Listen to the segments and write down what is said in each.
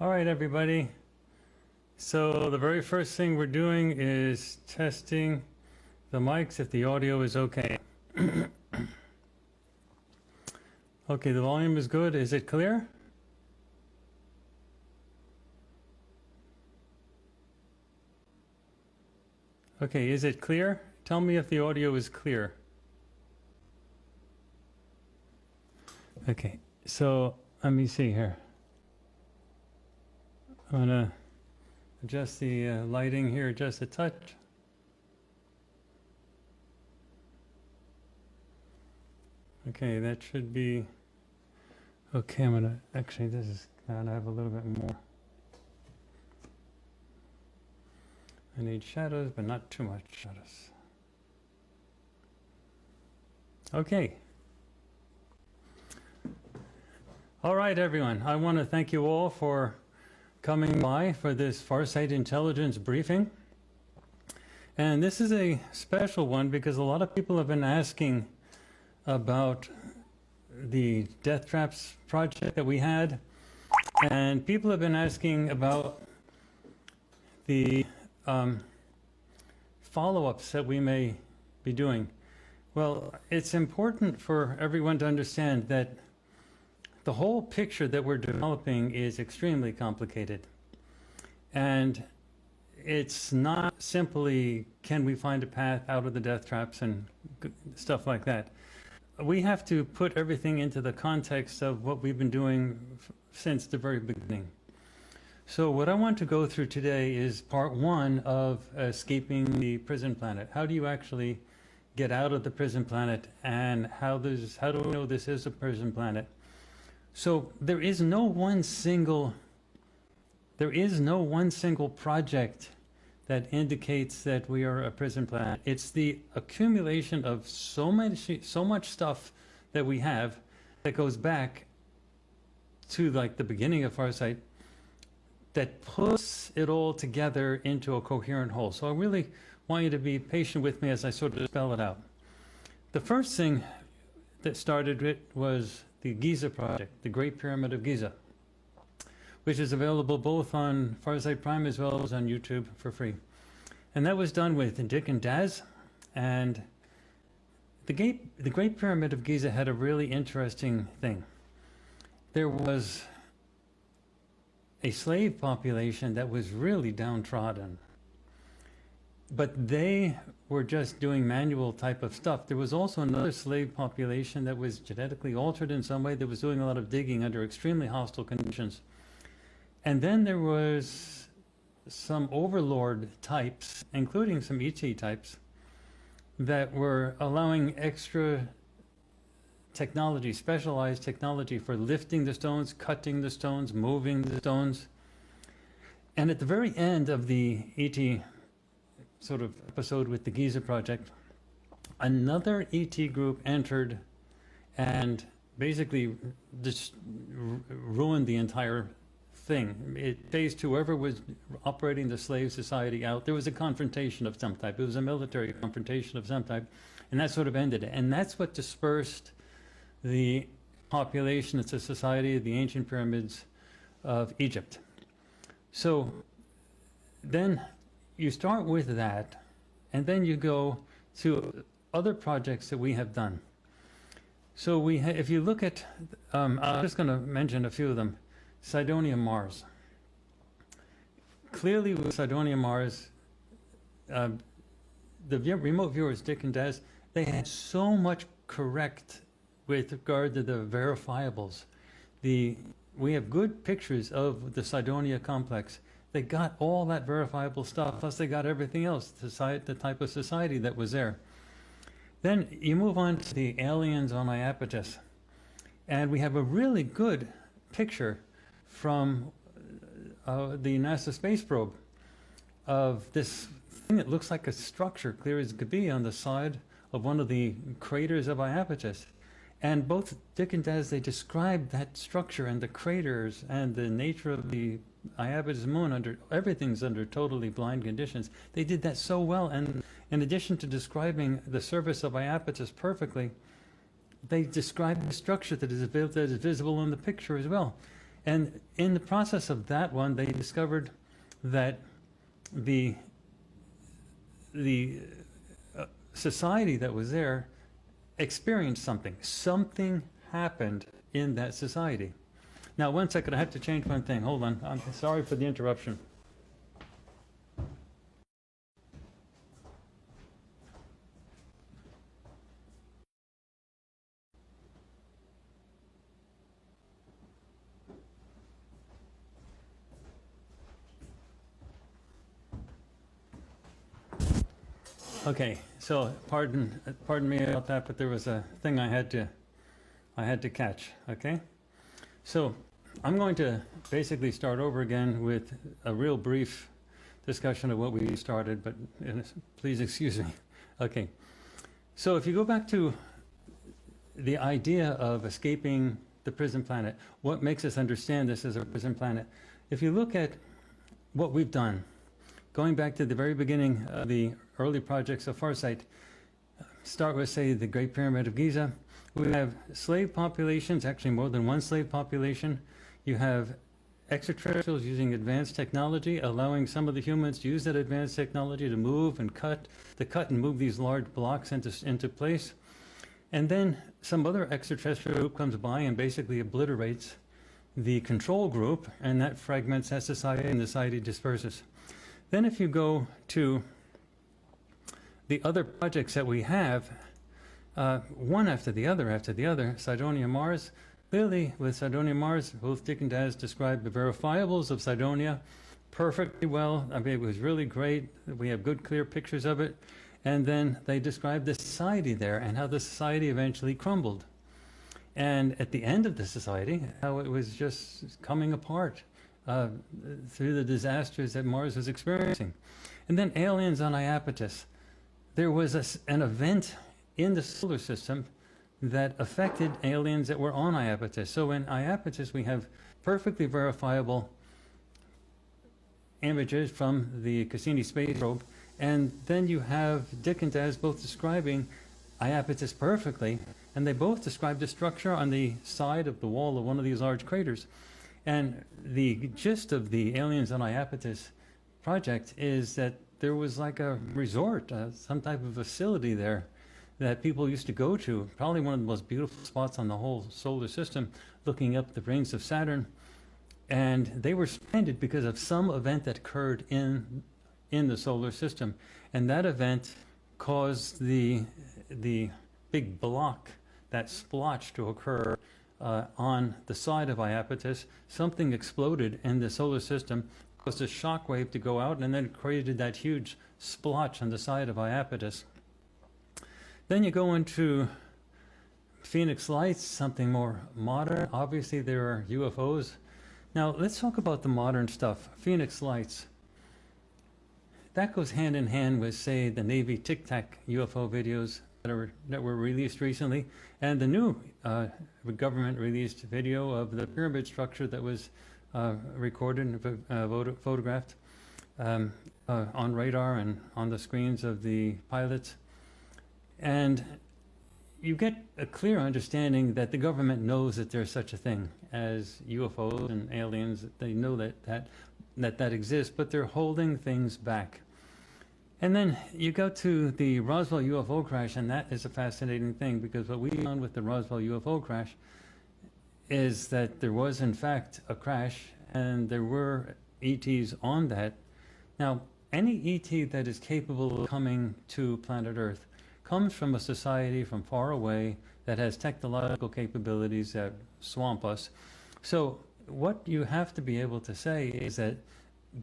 All right, everybody. So the very first thing we're doing is testing the mics if the audio is okay. Okay, the volume is good. Is it clear? Okay, is it clear? Tell me if the audio is clear. Okay, so let me see here. I'm gonna adjust the lighting here just a touch. Okay, that should be okay. I'm gonna actually, this is gonna have a little bit more. I need shadows, but not too much shadows. Okay. All right, everyone. I want to thank you all for coming by for this Farsight Intelligence briefing. And this is a special one because a lot of people have been asking about the Death Traps project that we had. And people have been asking about the follow-ups that we may be doing. Well, it's important for everyone to understand that the whole picture that we're developing is extremely complicated. And it's not simply, can we find a path out of the death traps and stuff like that. We have to put everything into the context of what we've been doing since the very beginning. So what I want to go through today is part one of escaping the prison planet. How do you actually get out of the prison planet, and how do we know this is a prison planet? So there is no one single project that indicates that we are a prison planet. It's the accumulation of so much stuff that we have that goes back to like the beginning of Farsight that puts it all together into a coherent whole. So I really want you to be patient with me as I sort of spell it out. The first thing that started it was the Giza project, the Great Pyramid of Giza, which is available both on Farsight Prime as well as on YouTube for free. And that was done with Dick and Daz. And the Great Pyramid of Giza had a really interesting thing. There was a slave population that was really downtrodden, but they were just doing manual type of stuff. There was also another slave population that was genetically altered in some way, that was doing a lot of digging under extremely hostile conditions. And then there was some overlord types, including some ET types, that were allowing extra technology, specialized technology for lifting the stones, cutting the stones, moving the stones. And at the very end of the ET sort of episode with the Giza project, another ET group entered and basically just ruined the entire thing. It chased whoever was operating the slave society out. There was a confrontation of some type. It was a military confrontation of some type, and that sort of ended it. And that's what dispersed the population. It's a society of the ancient pyramids of Egypt. So then you start with that, and then you go to other projects that we have done. So if you look at, I'm just going to mention a few of them. Cydonia Mars. Clearly with Cydonia Mars, the remote viewers, Dick and Daz, they had so much correct with regard to the verifiables. We have good pictures of the Cydonia complex. They got all that verifiable stuff, plus they got everything else, the type of society that was there. Then you move on to the aliens on Iapetus. And we have a really good picture from the NASA space probe of this thing that looks like a structure, clear as could be, on the side of one of the craters of Iapetus. And both Dick and Daz, they described that structure and the craters and the nature of the Iapetus moon. Everything's under totally blind conditions. They did that so well, and in addition to describing the surface of Iapetus perfectly, they described the structure that is visible in the picture as well. And in the process of that one, they discovered that the society that was there experienced something. Something happened in that society. Now, 1 second, I have to change one thing. Hold on. I'm sorry for the interruption. Okay, so pardon me about that, but there was a thing I had to catch. Okay, so I'm going to basically start over again with a real brief discussion of what we started, but please excuse me. Okay, so if you go back to the idea of escaping the prison planet, what makes us understand this as a prison planet? If you look at what we've done, going back to the very beginning of the early projects of Farsight, start with, say, the Great Pyramid of Giza. We have slave populations, actually more than one slave population. You have extraterrestrials using advanced technology, allowing some of the humans to use that advanced technology to move and cut and move these large blocks into place. And then some other extraterrestrial group comes by and basically obliterates the control group, and that fragments that society, and the society disperses. Then if you go to the other projects that we have, one after the other, Cydonia Mars, clearly with Cydonia Mars, both Dick and Daz described the verifiables of Cydonia perfectly well. I mean, it was really great. We have good, clear pictures of it. And then they described the society there and how the society eventually crumbled. And at the end of the society, how it was just coming apart through the disasters that Mars was experiencing. And then aliens on Iapetus. There was an event in the solar system that affected aliens that were on Iapetus. So in Iapetus, we have perfectly verifiable images from the Cassini space probe. And then you have Dick and Daz both describing Iapetus perfectly, and they both describe the structure on the side of the wall of one of these large craters. And the gist of the Aliens on Iapetus project is that there was like a resort, some type of facility there that people used to go to, probably one of the most beautiful spots on the whole solar system, looking up the rings of Saturn. And they were stranded because of some event that occurred in the solar system. And that event caused the big block, that splotch, to occur on the side of Iapetus. Something exploded in the solar system, caused a shock wave to go out, and then created that huge splotch on the side of Iapetus. Then you go into Phoenix Lights, something more modern. Obviously, there are UFOs. Now, let's talk about the modern stuff. Phoenix Lights. That goes hand in hand with, say, the Navy Tic Tac UFO videos that were released recently, and the new government-released video of the pyramid structure that was recorded and photographed on radar and on the screens of the pilots. And you get a clear understanding that the government knows that there's such a thing as UFOs and aliens. They know that exists, but they're holding things back. And then you go to the Roswell UFO crash, and that is a fascinating thing, because what we found with the Roswell UFO crash is that there was in fact a crash, and there were ETs on that. Now, any ET that is capable of coming to planet Earth comes from a society from far away that has technological capabilities that swamp us. So what you have to be able to say is that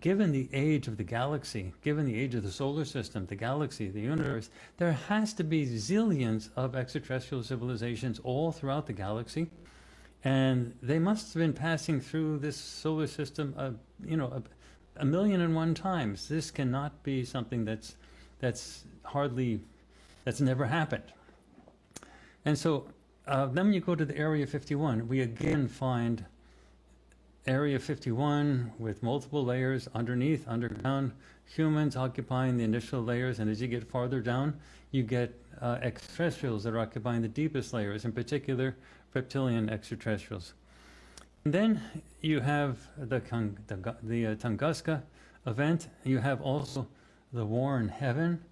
given the age of the galaxy, given the age of the solar system, the galaxy, the universe, there has to be zillions of extraterrestrial civilizations all throughout the galaxy. And they must have been passing through this solar system, a million and one times. This cannot be something that's never happened. And so then you go to the Area 51. We again find Area 51 with multiple layers underneath, underground, humans occupying the initial layers, and as you get farther down, you get extraterrestrials that are occupying the deepest layers, in particular reptilian extraterrestrials. And then you have the Tunguska event. You have also the war in heaven.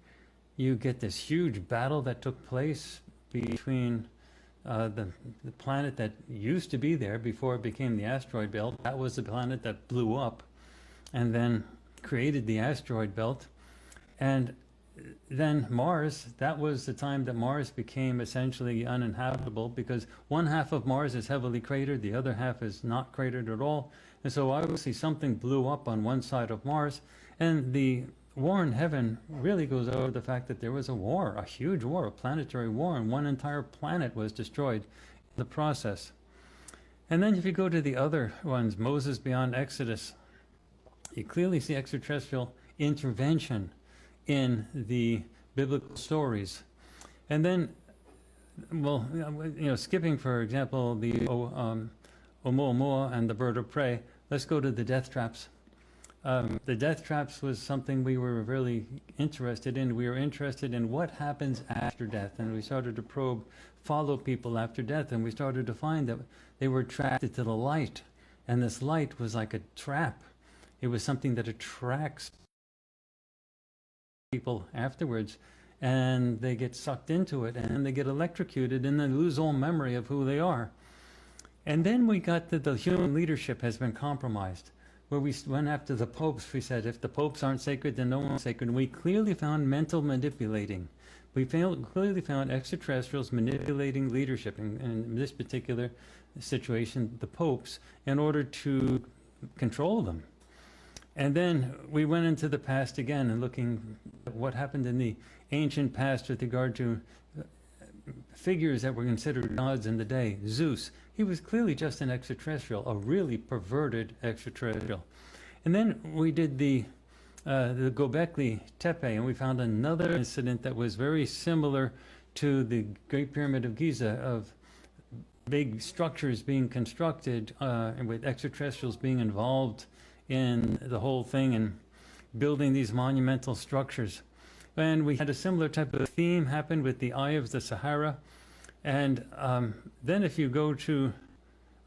You get this huge battle that took place between the planet that used to be there before it became the asteroid belt. That was the planet that blew up and then created the asteroid belt. And then Mars, that was the time that Mars became essentially uninhabitable, because one half of Mars is heavily cratered, the other half is not cratered at all. And so obviously something blew up on one side of Mars. And the war in heaven really goes over the fact that there was a war, a huge war, a planetary war, and one entire planet was destroyed in the process. And then if you go to the other ones, Moses beyond Exodus, you clearly see extraterrestrial intervention in the biblical stories. And then, well, skipping, for example, the Oumuamua and the bird of prey, let's go to the death traps. The death traps was something we were really interested in. We were interested in what happens after death, and we started to probe, follow people after death, and we started to find that they were attracted to the light, and this light was like a trap. It was something that attracts people afterwards, and they get sucked into it, and they get electrocuted, and they lose all memory of who they are. And then we got that the human leadership has been compromised, where we went after the popes. We said, if the popes aren't sacred, then no one's sacred. And we clearly found mental manipulating. We clearly found extraterrestrials manipulating leadership, in this particular situation, the popes, in order to control them. And then we went into the past again and looking at what happened in the ancient past with regard to figures that were considered gods in the day. Zeus, he was clearly just an extraterrestrial, a really perverted extraterrestrial. And then we did the Göbekli Tepe, and we found another incident that was very similar to the Great Pyramid of Giza, of big structures being constructed and with extraterrestrials being involved in the whole thing and building these monumental structures. And we had a similar type of theme happen with the Eye of the Sahara. And then if you go to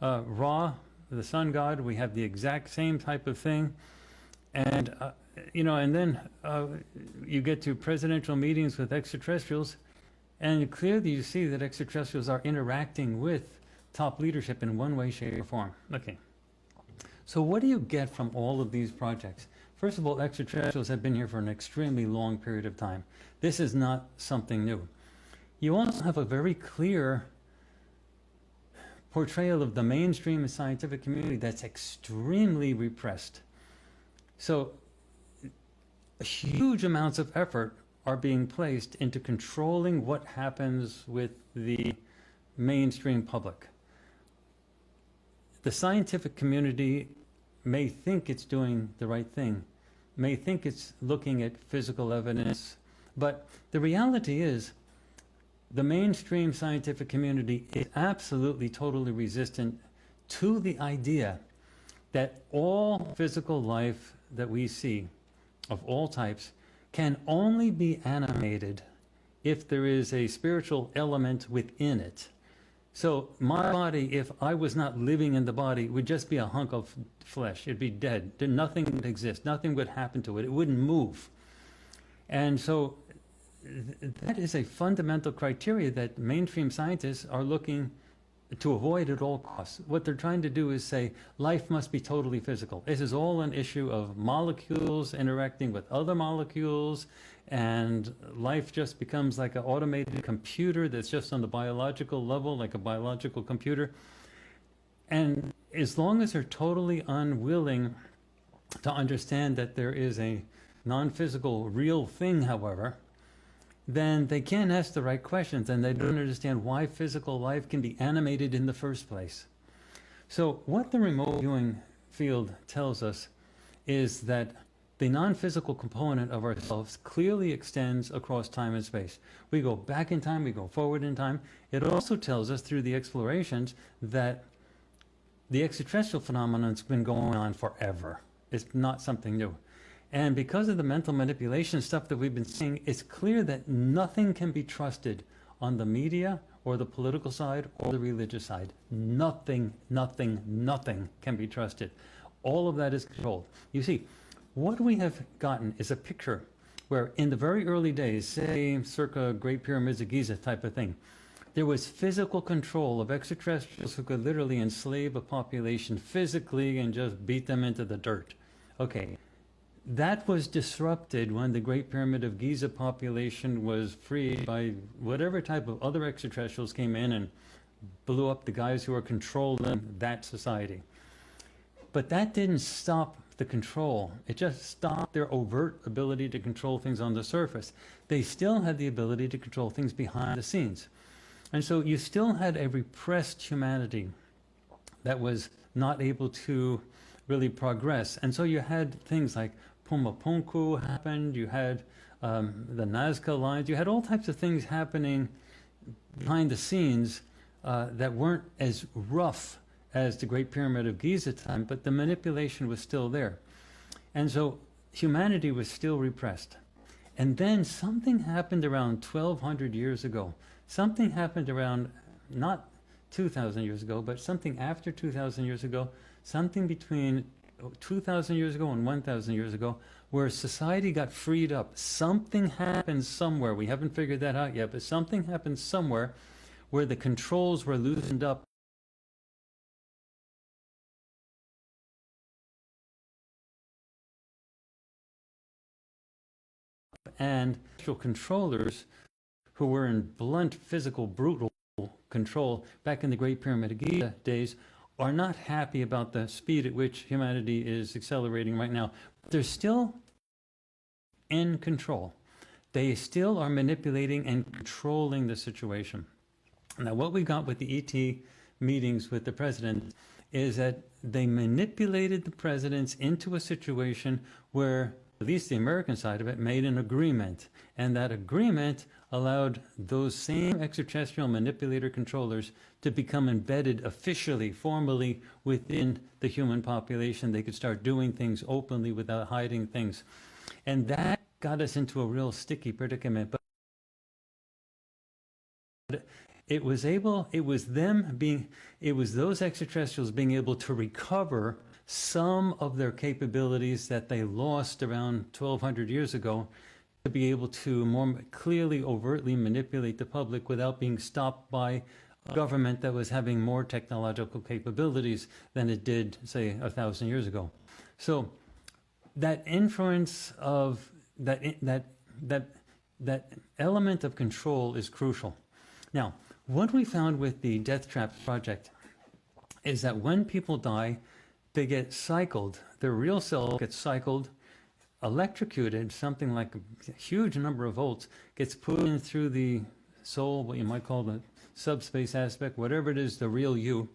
Ra, the sun god, we have the exact same type of thing. And, and then you get to presidential meetings with extraterrestrials, and clearly you see that extraterrestrials are interacting with top leadership in one way, shape, or form. Okay. So what do you get from all of these projects? First of all, extraterrestrials have been here for an extremely long period of time. This is not something new. You also have a very clear portrayal of the mainstream scientific community that's extremely repressed. So huge amounts of effort are being placed into controlling what happens with the mainstream public. The scientific community may think it's doing the right thing, may think it's looking at physical evidence, but the reality is the mainstream scientific community is absolutely, totally resistant to the idea that all physical life that we see, of all types, can only be animated if there is a spiritual element within it. So my body, if I was not living in the body, would just be a hunk of flesh. It'd be dead. Nothing would exist. Nothing would happen to it. It wouldn't move. And so that is a fundamental criteria that mainstream scientists are looking to avoid at all costs. What they're trying to do is say life must be totally physical. This is all an issue of molecules interacting with other molecules, and life just becomes like an automated computer that's just on the biological level, like a biological computer. And as long as they're totally unwilling to understand that there is a non-physical real thing, however, then they can't ask the right questions, and they don't understand why physical life can be animated in the first place. So what the remote viewing field tells us is that the non-physical component of ourselves clearly extends across time and space. We go back in time, we go forward in time. It also tells us through the explorations that the extraterrestrial phenomenon's been going on forever. It's not something new. And because of the mental manipulation stuff that we've been seeing, it's clear that nothing can be trusted on the media or the political side or the religious side. Nothing, nothing, nothing can be trusted. All of that is controlled. You see, what we have gotten is a picture where in the very early days, say circa Great Pyramids of Giza type of thing, there was physical control of extraterrestrials who could literally enslave a population physically and just beat them into the dirt. Okay, that was disrupted when the Great Pyramid of Giza population was freed by whatever type of other extraterrestrials came in and blew up the guys who were controlling that society. But that didn't stop the control. It just stopped their overt ability to control things on the surface. They still had the ability to control things behind the scenes. And so you still had a repressed humanity that was not able to really progress. And so you had things like Pumapunku happened, you had the Nazca lines, you had all types of things happening behind the scenes that weren't as rough as the Great Pyramid of Giza time, but the manipulation was still there. And so humanity was still repressed. And then something happened around 1200 years ago. Something happened around, not 2,000 years ago, but something after 2,000 years ago, something between 2,000 years ago and 1,000 years ago, where society got freed up. Something happened somewhere. We haven't figured that out yet, but something happened somewhere where the controls were loosened up. And controllers who were in blunt, physical, brutal control back in the Great Pyramid of Giza days are not happy about the speed at which humanity is accelerating right now. They're still in control. They still are manipulating and controlling the situation. Now, what we got with the ET meetings with the president is that they manipulated the presidents into a situation where at least the American side of it made an agreement, and that agreement allowed those same extraterrestrial manipulator controllers to become embedded officially, formally within the human population. They could start doing things openly without hiding things. And that got us into a real sticky predicament. But it was those extraterrestrials being able to recover some of their capabilities that they lost around 1,200 years ago, to be able to more clearly, overtly manipulate the public without being stopped by a government that was having more technological capabilities than it did, say, 1,000 years ago. So that influence of that element of control is crucial. Now, what we found with the Death Trap project is that when people die, they get cycled. Their real self gets cycled, electrocuted, something like a huge number of volts, gets put in through the soul, what you might call the subspace aspect, whatever it is, the real you,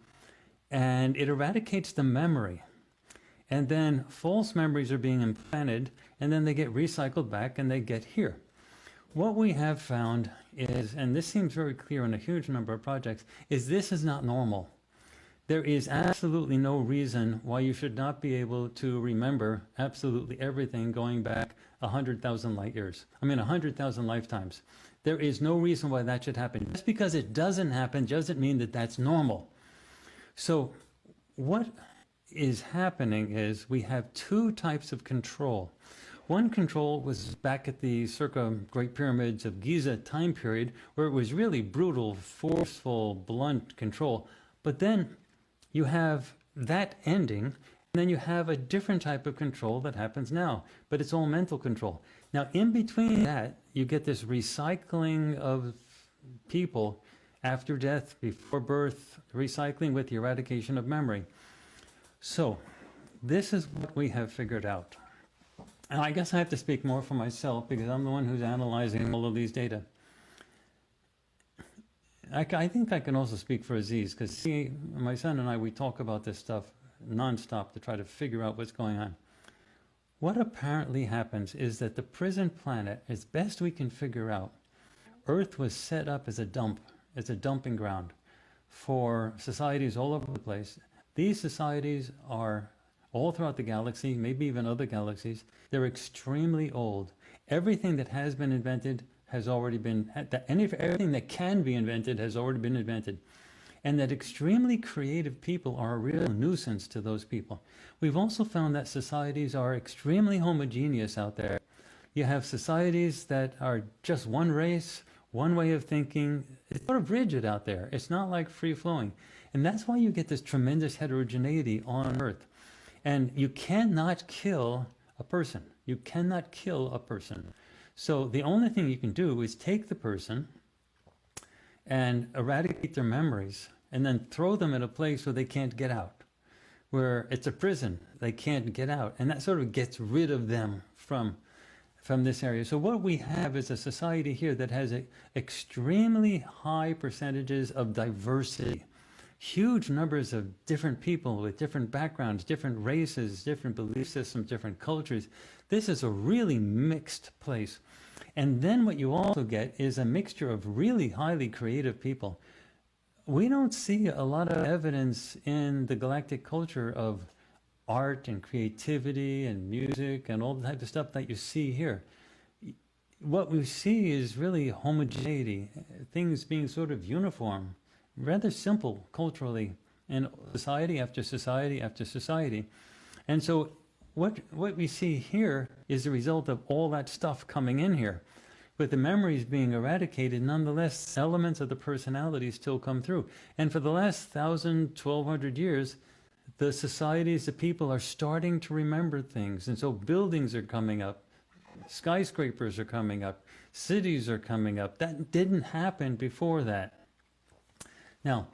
and it eradicates the memory. And then false memories are being implanted, and then they get recycled back and they get here. What we have found is, and this seems very clear in a huge number of projects, is this is not normal. There is absolutely no reason why you should not be able to remember absolutely everything going back 100,000 light years. I mean, 100,000 lifetimes. There is no reason why that should happen. Just because it doesn't happen doesn't mean that that's normal. So what is happening is we have two types of control. One control was back at the circa Great Pyramids of Giza time period, where it was really brutal, forceful, blunt control. But then you have that ending, and then you have a different type of control that happens now, but it's all mental control. Now, in between that, you get this recycling of people after death, before birth, recycling with the eradication of memory. So, this is what we have figured out. And I guess I have to speak more for myself because I'm the one who's analyzing all of these data. I think I can also speak for Aziz, because my son and I, we talk about this stuff nonstop to try to figure out what's going on. What apparently happens is that the prison planet, as best we can figure out, Earth was set up as a dumping ground for societies all over the place. These societies are all throughout the galaxy, maybe even other galaxies. They're extremely old. Everything that has been invented has already been, everything that can be invented has already been invented. And that extremely creative people are a real nuisance to those people. We've also found that societies are extremely homogeneous out there. You have societies that are just one race, one way of thinking. It's sort of rigid out there. It's not like free-flowing. And that's why you get this tremendous heterogeneity on Earth. And you cannot kill a person. You cannot kill a person. So the only thing you can do is take the person and eradicate their memories and then throw them in a place where they can't get out, where it's a prison. They can't get out. And that sort of gets rid of them from this area. So what we have is a society here that has extremely high percentages of diversity. Huge numbers of different people with different backgrounds, different races, different belief systems, different cultures. This is a really mixed place. And then what you also get is a mixture of really highly creative people. We don't see a lot of evidence in the galactic culture of art and creativity and music and all the type of stuff that you see here. What we see is really homogeneity, things being sort of uniform, rather simple culturally, and society after society after society. And so what we see here is the result of all that stuff coming in here. With the memories being eradicated, nonetheless, elements of the personality still come through. And for the last 1,000, 1,200 years, the societies, the people are starting to remember things. And so buildings are coming up, skyscrapers are coming up, cities are coming up. That didn't happen before that. Now,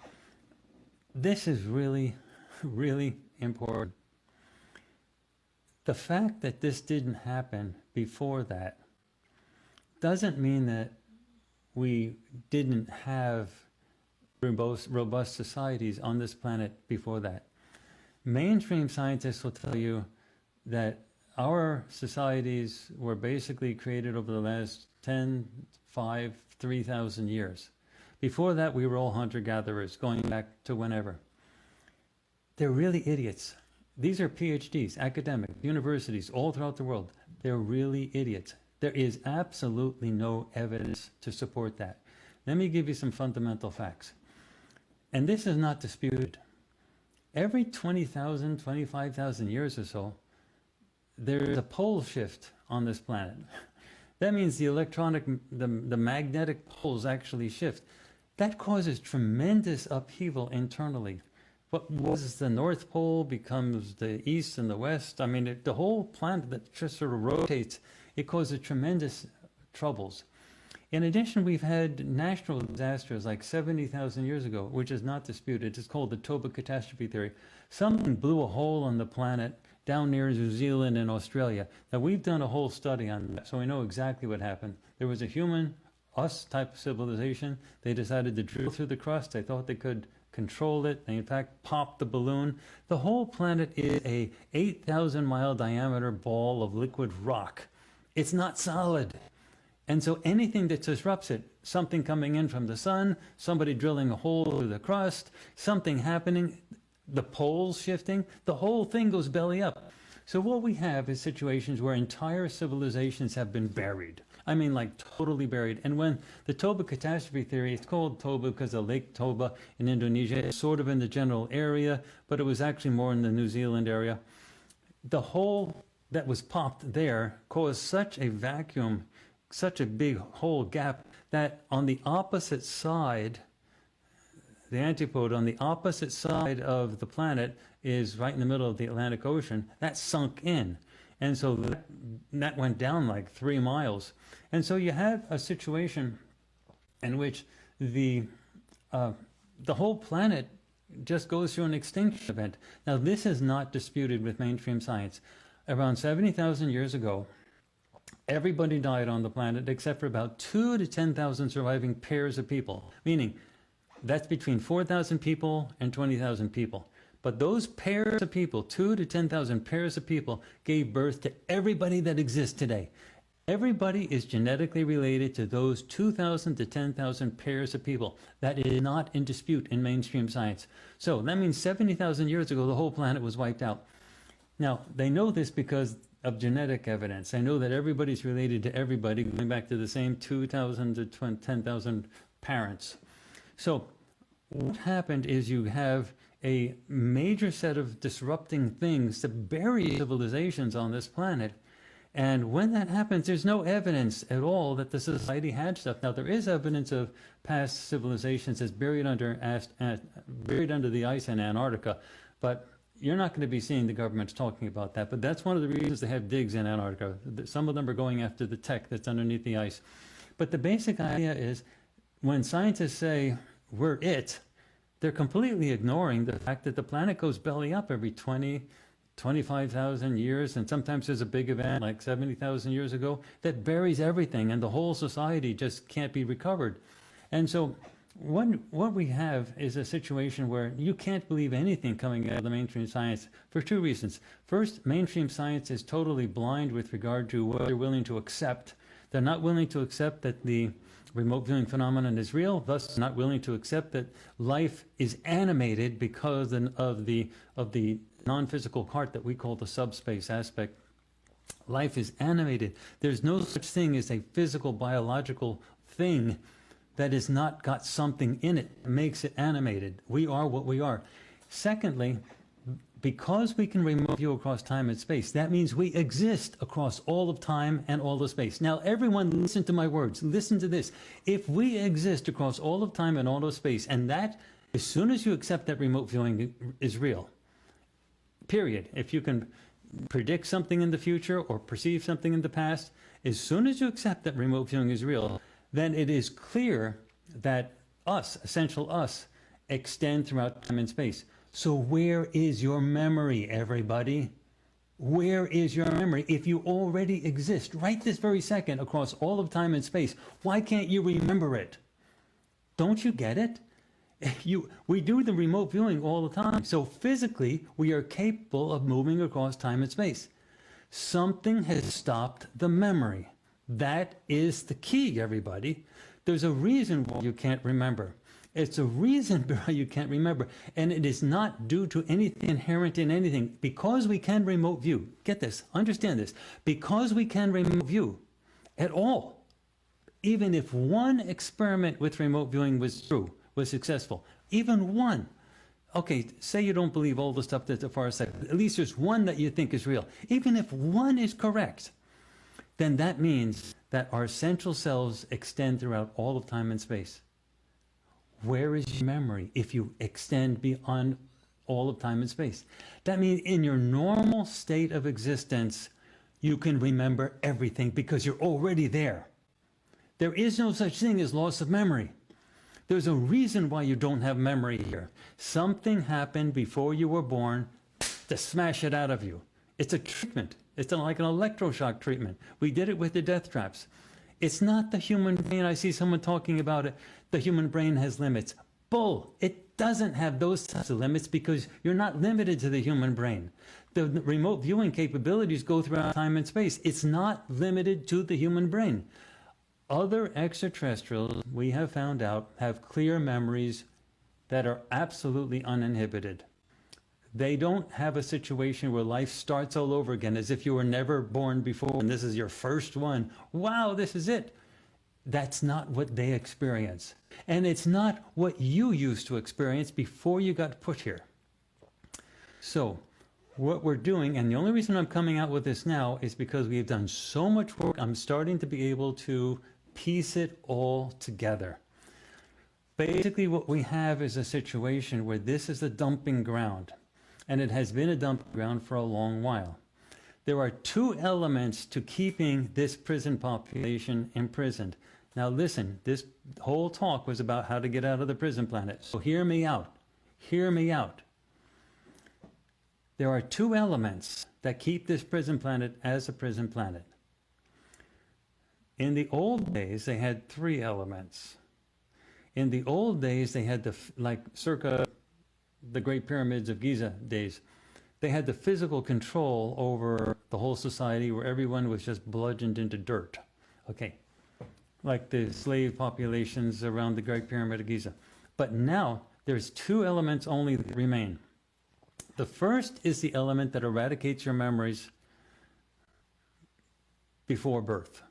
this is really, really important. The fact that this didn't happen before that doesn't mean that we didn't have robust societies on this planet before that. Mainstream scientists will tell you that our societies were basically created over the last 10, 5, 3,000 years. Before that, we were all hunter-gatherers, going back to whenever. They're really idiots. These are PhDs, academic, universities, all throughout the world. They're really idiots. There is absolutely no evidence to support that. Let me give you some fundamental facts. And this is not disputed. Every 20,000, 25,000 years or so, there's a pole shift on this planet. That means the magnetic poles actually shift. That causes tremendous upheaval internally. What was the North Pole becomes the East and the West. I mean, the whole planet that just sort of rotates, it causes tremendous troubles. In addition, we've had natural disasters like 70,000 years ago, which is not disputed. It's called the Toba catastrophe theory. Something blew a hole on the planet down near New Zealand and Australia. Now, we've done a whole study on that, so we know exactly what happened. There was a human, us type of civilization. They decided to drill through the crust. They thought they could control it. They, in fact, popped the balloon. The whole planet is a 8,000-mile diameter ball of liquid rock. It's not solid. And so anything that disrupts it, something coming in from the sun, somebody drilling a hole through the crust, something happening, the poles shifting, the whole thing goes belly up. So what we have is situations where entire civilizations have been buried. I mean, like totally buried. And when the Toba catastrophe theory, it's called Toba because of Lake Toba in Indonesia, it's sort of in the general area, but it was actually more in the New Zealand area. The hole that was popped there caused such a vacuum, such a big hole gap, that on the opposite side, the antipode on the opposite side of the planet is right in the middle of the Atlantic Ocean. That sunk in. And so that went down like 3 miles. And so you have a situation in which the whole planet just goes through an extinction event. Now, this is not disputed with mainstream science. Around 70,000 years ago, everybody died on the planet except for about 2 to 10,000 surviving pairs of people, meaning that's between 4,000 people and 20,000 people. But those pairs of people, 2 to 10,000 pairs of people, gave birth to everybody that exists today. Everybody is genetically related to those 2,000 to 10,000 pairs of people. That is not in dispute in mainstream science. So that means 70,000 years ago, the whole planet was wiped out. Now, they know this because of genetic evidence. I know that everybody's related to everybody, going back to the same 2,000 to 10,000 parents. So what happened is you have a major set of disrupting things that bury civilizations on this planet. And when that happens, there's no evidence at all that the society had stuff. Now, there is evidence of past civilizations that's buried under the ice in Antarctica, but you're not going to be seeing the governments talking about that. But that's one of the reasons they have digs in Antarctica. Some of them are going after the tech that's underneath the ice. But the basic idea is when scientists say we're it, they're completely ignoring the fact that the planet goes belly up every 25,000 years, and sometimes there's a big event like 70,000 years ago that buries everything, and the whole society just can't be recovered. And so what we have is a situation where you can't believe anything coming out of the mainstream science for two reasons. First, mainstream science is totally blind with regard to what they're willing to accept. They're not willing to accept that the remote viewing phenomenon is real, thus not willing to accept that life is animated because of the non-physical part that we call the subspace aspect. Life is animated. There's no such thing as a physical, biological thing that has not got something in it that makes it animated. We are what we are. Secondly, because we can remote view across time and space, that means we exist across all of time and all of space. Now, everyone listen to my words. Listen to this. If we exist across all of time and all of space, and that, as soon as you accept that remote viewing is real, period. If you can predict something in the future or perceive something in the past, as soon as you accept that remote viewing is real, then it is clear that us, essential us, extend throughout time and space. So where is your memory, everybody? Where is your memory? If you already exist right this very second across all of time and space, why can't you remember it? Don't you get it? We do the remote viewing all the time. So physically, we are capable of moving across time and space. Something has stopped the memory. That is the key, everybody. There's a reason why you can't remember. It's a reason why you can't remember. And it is not due to anything inherent in anything. Because we can remote view, get this, understand this, because we can remote view at all, even if one experiment with remote viewing was true, was successful, even one, okay, say you don't believe all the stuff that's the far side, at least there's one that you think is real. Even if one is correct, then that means that our central selves extend throughout all of time and space. Where is your memory if you extend beyond all of time and space? That means in your normal state of existence, you can remember everything because you're already there. There is no such thing as loss of memory. There's a reason why you don't have memory here. Something happened before you were born to smash it out of you. It's a treatment. It's like an electroshock treatment. We did it with the death traps. It's not the human brain. I see someone talking about it. The human brain has limits. Bull. It doesn't have those types of limits because you're not limited to the human brain. The remote viewing capabilities go throughout time and space. It's not limited to the human brain. Other extraterrestrials, we have found out, have clear memories that are absolutely uninhibited. They don't have a situation where life starts all over again as if you were never born before and this is your first one. Wow, this is it. That's not what they experience. And it's not what you used to experience before you got put here. So what we're doing, and the only reason I'm coming out with this now is because we've done so much work, I'm starting to be able to piece it all together. Basically what we have is a situation where this is a dumping ground. And it has been a dumping ground for a long while. There are two elements to keeping this prison population imprisoned. Now listen, this whole talk was about how to get out of the prison planet. So hear me out. Hear me out. There are two elements that keep this prison planet as a prison planet. In the old days, they had three elements. In the old days, they had circa the Great Pyramids of Giza days, they had the physical control over the whole society where everyone was just bludgeoned into dirt. Okay, like the slave populations around the Great Pyramid of Giza. But now there's two elements only that remain. The first is the element that eradicates your memories before birth.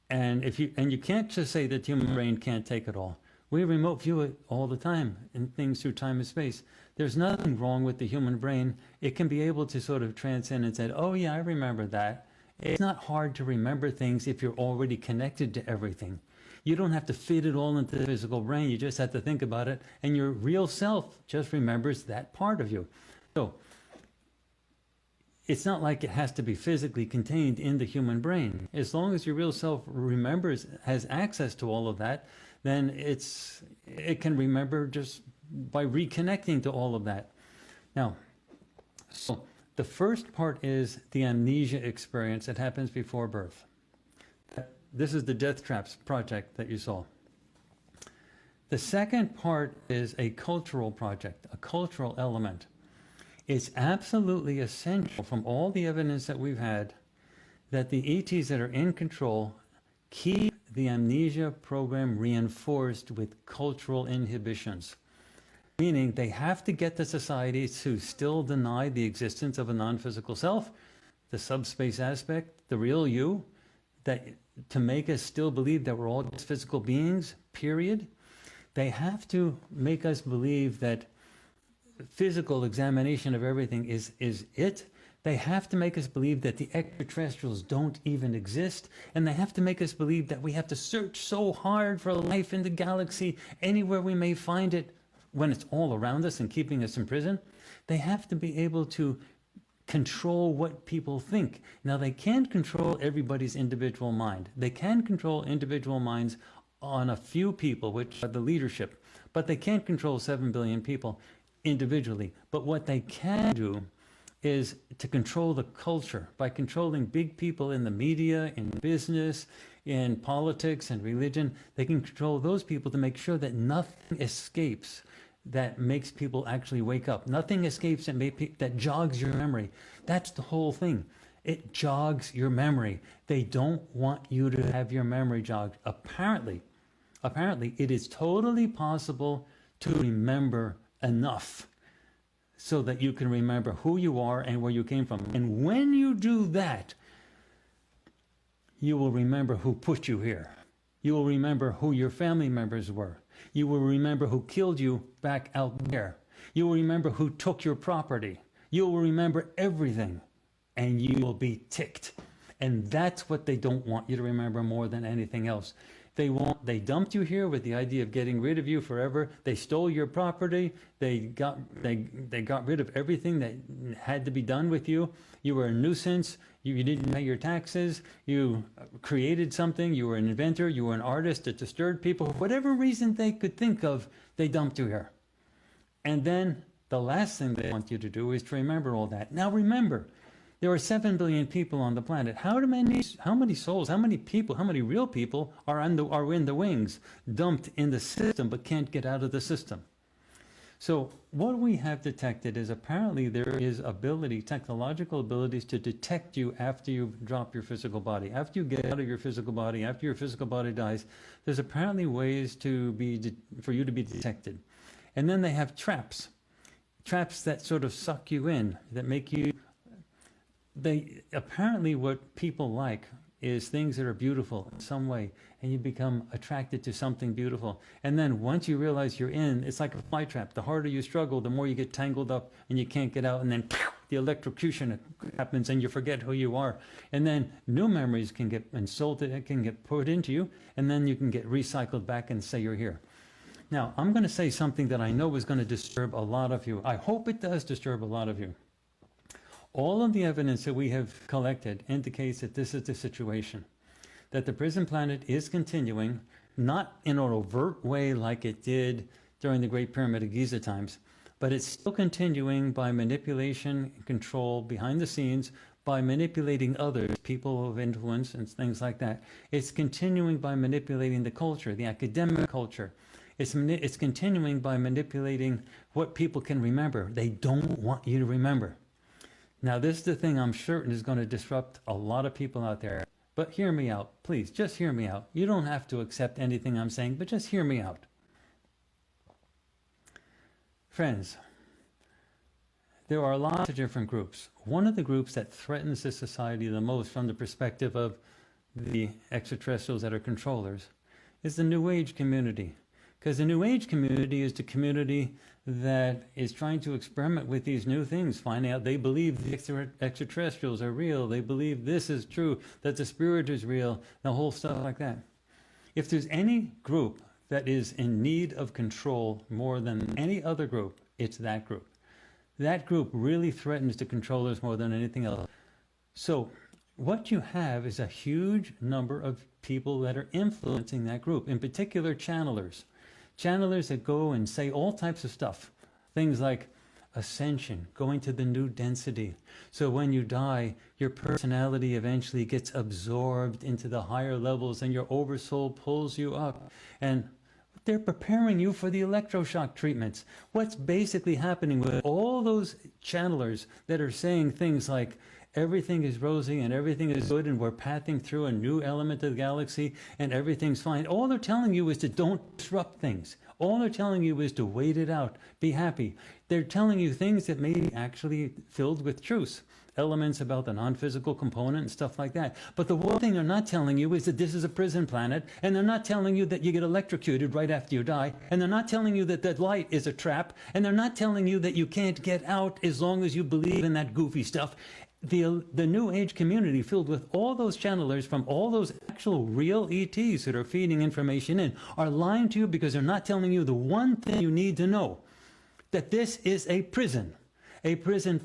And you can't just say that the human brain can't take it all. We remote view it all the time in things through time and space. There's nothing wrong with the human brain. It can be able to sort of transcend and say, oh yeah, I remember that. It's not hard to remember things if you're already connected to everything. You don't have to fit it all into the physical brain. You just have to think about it, and your real self just remembers that part of you. So it's not like it has to be physically contained in the human brain. As long as your real self remembers, has access to all of that, then it can remember just by reconnecting to all of that. Now, so the first part is the amnesia experience that happens before birth. This is the Death Traps project that you saw. The second part is a cultural project, a cultural element. It's absolutely essential from all the evidence that we've had that the ETs that are in control keep the amnesia program reinforced with cultural inhibitions. Meaning they have to get the society to still deny the existence of a non-physical self, the subspace aspect, the real you, that to make us still believe that we're all just physical beings, period. They have to make us believe that physical examination of everything is it. They have to make us believe that the extraterrestrials don't even exist. And they have to make us believe that we have to search so hard for life in the galaxy, anywhere we may find it, when it's all around us and keeping us in prison. They have to be able to control what people think. Now, they can't control everybody's individual mind. They can control individual minds on a few people, which are the leadership, but they can't control 7 billion people individually. But what they can do is to control the culture by controlling big people in the media, in business, in politics and religion. They can control those people to make sure that nothing escapes that makes people actually wake up. Nothing escapes that jogs your memory. That's the whole thing. It jogs your memory. They don't want you to have your memory jogged. Apparently, it is totally possible to remember enough so that you can remember who you are and where you came from. And when you do that, you will remember who put you here. You will remember who your family members were. You will remember who killed you back out there. You will remember who took your property. You will remember everything, and you will be ticked. And that's what they don't want you to remember more than anything else. They dumped you here with the idea of getting rid of you forever. They stole your property. They got rid of everything that had to be done with you. You were a nuisance. You didn't pay your taxes. You created something. You were an inventor. You were an artist that disturbed people. For whatever reason they could think of, they dumped you here. And then the last thing they want you to do is to remember all that. Now remember, there are 7 billion people on the planet. How many souls, how many people, how many real people are in the wings, dumped in the system but can't get out of the system? So what we have detected is apparently there is technological abilities to detect you after you drop your physical body. After you get out of your physical body, after your physical body dies, there's apparently ways for you to be detected. And then they have traps that sort of suck you in, that make you... Apparently what people like is things that are beautiful in some way, and you become attracted to something beautiful. And then once you realize you're in, it's like a fly trap. The harder you struggle, the more you get tangled up and you can't get out, and then the electrocution happens and you forget who you are. And then new memories can get insulted, can get put into you, and then you can get recycled back and say you're here. Now, I'm going to say something that I know is going to disturb a lot of you. I hope it does disturb a lot of you. All of the evidence that we have collected indicates that this is the situation, that the prison planet is continuing, not in an overt way like it did during the Great Pyramid of Giza times, but it's still continuing by manipulation and control behind the scenes, by manipulating others, people of influence and things like that. It's continuing by manipulating the culture, the academic culture. It's continuing by manipulating what people can remember. They don't want you to remember. Now, this is the thing I'm certain is going to disrupt a lot of people out there. But hear me out, please. Just hear me out. You don't have to accept anything I'm saying, but just hear me out. Friends, there are lots of different groups. One of the groups that threatens this society the most from the perspective of the extraterrestrials that are controllers is the New Age community. Because the New Age community is the community that is trying to experiment with these new things, finding out they believe the extraterrestrials are real, they believe this is true, that the spirit is real, the whole stuff like that. If there's any group that is in need of control more than any other group, it's that group. That group really threatens the controllers more than anything else. So what you have is a huge number of people that are influencing that group, in particular channelers. Channelers that go and say all types of stuff. Things like ascension, going to the new density. So when you die, your personality eventually gets absorbed into the higher levels and your oversoul pulls you up. And they're preparing you for the electroshock treatments. What's basically happening with all those channelers that are saying things like, everything is rosy and everything is good and we're pathing through a new element of the galaxy and everything's fine. All they're telling you is to don't disrupt things. All they're telling you is to wait it out, be happy. They're telling you things that may be actually filled with truths, elements about the non-physical component and stuff like that. But the one thing they're not telling you is that this is a prison planet, and they're not telling you that you get electrocuted right after you die, and they're not telling you that that light is a trap, and they're not telling you that you can't get out as long as you believe in that goofy stuff. The New Age community filled with all those channelers from all those actual real ETs that are feeding information in are lying to you because they're not telling you the one thing you need to know, that this is a prison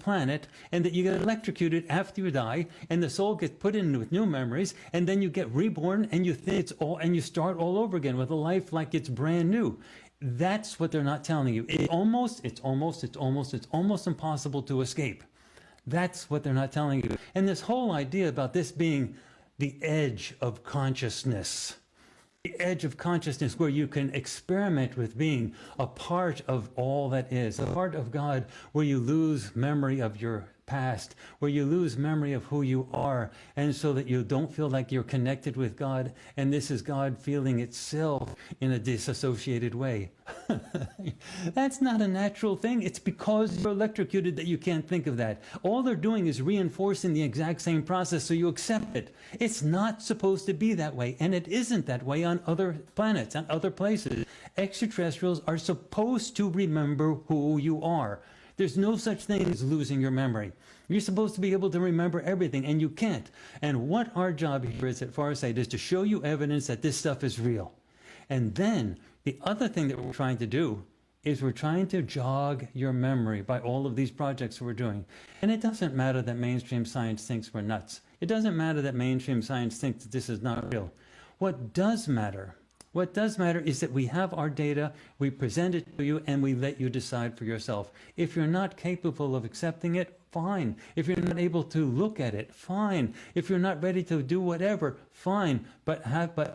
planet, and that you get electrocuted after you die, and the soul gets put in with new memories, and then you get reborn, and you think it's all, and you start all over again with a life like it's brand new. That's what they're not telling you. It's almost impossible to escape. That's what they're not telling you. And this whole idea about this being the edge of consciousness, the edge of consciousness where you can experiment with being a part of all that is, a part of God, where you lose memory of your past, where you lose memory of who you are, and so that you don't feel like you're connected with God, and this is God feeling itself in a disassociated way. That's not a natural thing. It's because you're electrocuted that you can't think of that. All they're doing is reinforcing the exact same process so you accept it. It's not supposed to be that way, and it isn't that way on other planets, on other places. Extraterrestrials are supposed to remember who you are. There's no such thing as losing your memory. You're supposed to be able to remember everything, and you can't. And what our job here is at Farsight is to show you evidence that this stuff is real. And then the other thing that we're trying to do is we're trying to jog your memory by all of these projects we're doing. And it doesn't matter that mainstream science thinks we're nuts. It doesn't matter that mainstream science thinks that this is not real. What does matter is that we have our data, we present it to you, and we let you decide for yourself. If you're not capable of accepting it, fine. If you're not able to look at it, fine. If you're not ready to do whatever, fine. But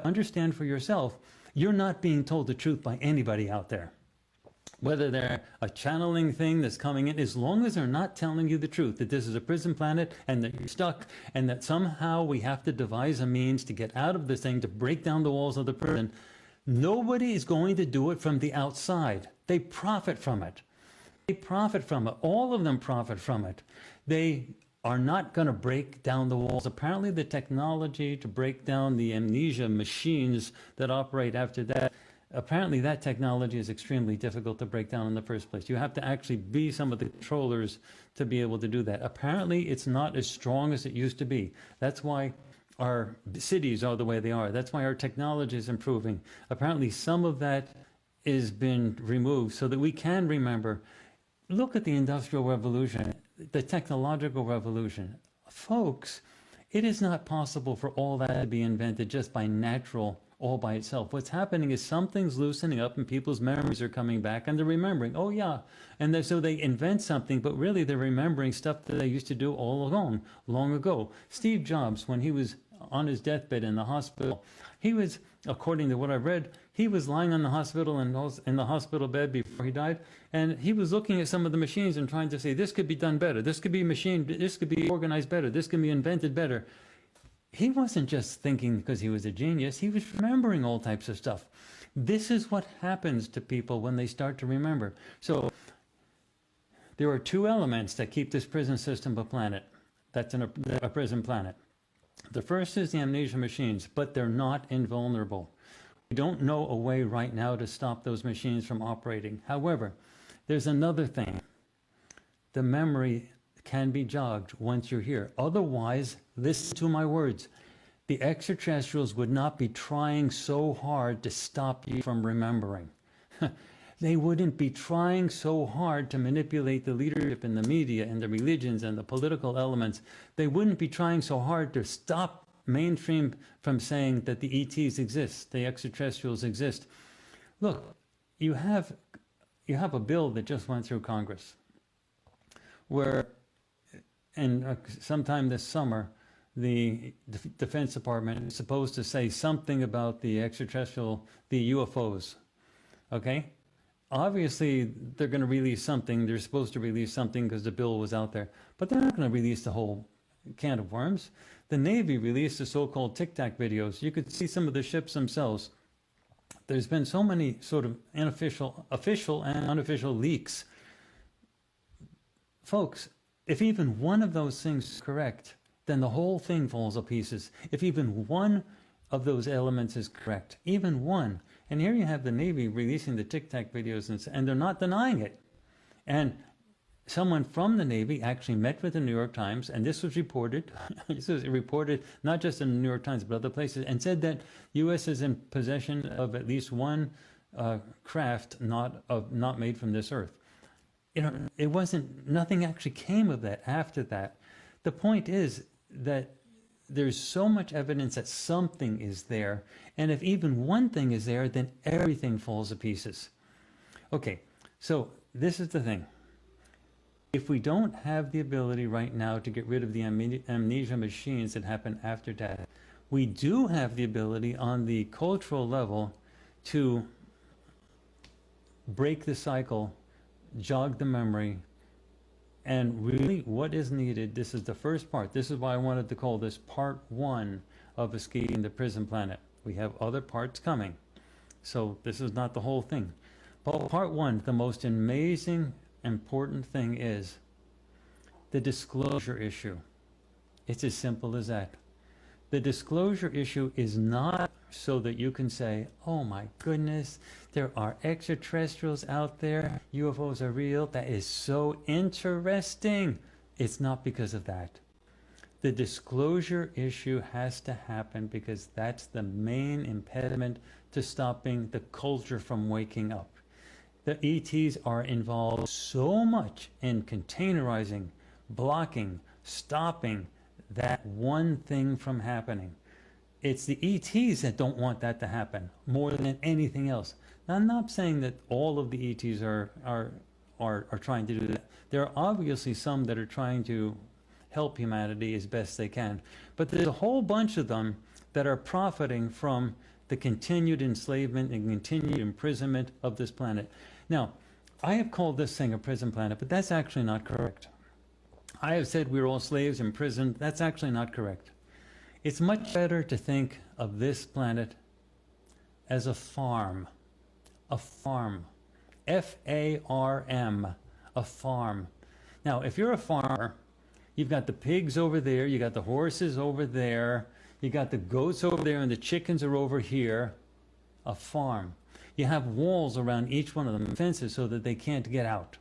understand for yourself, you're not being told the truth by anybody out there. Whether they're a channeling thing that's coming in, as long as they're not telling you the truth, that this is a prison planet and that you're stuck and that somehow we have to devise a means to get out of this thing, to break down the walls of the prison, nobody is going to do it from the outside. They profit from it. They profit from it. All of them profit from it. They are not going to break down the walls. Apparently the technology to break down the amnesia machines that operate after that, apparently that technology is extremely difficult to break down in the first place. You have to actually be some of the controllers to be able to do that. Apparently it's not as strong as it used to be. That's why our cities are the way they are. That's why our technology is improving. Apparently some of that has been removed so that we can remember. Look at the Industrial Revolution, the technological revolution. Folks, it is not possible for all that to be invented just by natural, all by itself. What's happening is something's loosening up and people's memories are coming back and they're remembering, oh yeah. And so they invent something, but really they're remembering stuff that they used to do all along, long ago. Steve Jobs, when he was on his deathbed in the hospital, he was, according to what I read, he was lying on the hospital and in the hospital bed before he died, and he was looking at some of the machines and trying to say, this could be done better, this could be machined, this could be organized better, this can be invented better. He wasn't just thinking because he was a genius, he was remembering all types of stuff. This is what happens to people when they start to remember. So There are two elements that keep this prison system a planet. That's a prison planet. The first is the amnesia machines, but they're not invulnerable. We don't know a way right now to stop those machines from operating. However, there's another thing. The memory can be jogged once you're here. Otherwise, listen to my words. The extraterrestrials would not be trying so hard to stop you from remembering. They wouldn't be trying so hard to manipulate the leadership and the media and the religions and the political elements. They wouldn't be trying so hard to stop mainstream from saying that the ETs exist, the extraterrestrials exist. Look, you have a bill that just went through Congress where sometime this summer, the Defense Department is supposed to say something about the extraterrestrial, the UFOs, okay? Obviously, they're going to release something. They're supposed to release something because the bill was out there. But they're not going to release the whole can of worms. The Navy released the so-called Tic Tac videos. You could see some of the ships themselves. There's been so many sort of official and unofficial leaks. Folks, if even one of those things is correct, then the whole thing falls to pieces. If even one of those elements is correct, even one. And here you have the Navy releasing the Tic Tac videos, and they're not denying it. And someone from the Navy actually met with the New York Times, and this was reported. This was reported not just in the New York Times, but other places, and said that U.S. is in possession of at least one craft not made from this earth. You know, it wasn't. Nothing actually came of that after that. The point is that there's so much evidence that something is there, and if even one thing is there, then everything falls to pieces. Okay, so this is the thing. If we don't have the ability right now to get rid of the amnesia machines that happen after death, we do have the ability on the cultural level to break the cycle, jog the memory, and really what is needed, this is the first part. This is why I wanted to call this part 1 of Escaping the Prison Planet. We have other parts coming, so this is not the whole thing. But part 1, the most amazing, important thing is the disclosure issue. It's as simple as that. The disclosure issue is not so that you can say, oh my goodness, there are extraterrestrials out there, UFOs are real, that is so interesting. It's not because of that. The disclosure issue has to happen because that's the main impediment to stopping the culture from waking up. The ETs are involved so much in containerizing, blocking, stopping that one thing from happening. It's the ETs that don't want that to happen more than anything else. Now, I'm not saying that all of the ETs are trying to do that. There are obviously some that are trying to help humanity as best they can. But there's a whole bunch of them that are profiting from the continued enslavement and continued imprisonment of this planet. Now, I have called this thing a prison planet, but that's actually not correct. I have said we're all slaves imprisoned. That's actually not correct. It's much better to think of this planet as a farm. A farm. F-A-R-M. A farm. Now, if you're a farmer, you've got the pigs over there, you got the horses over there, you got the goats over there, and the chickens are over here. A farm. You have walls around each one of them, fences, so that they can't get out.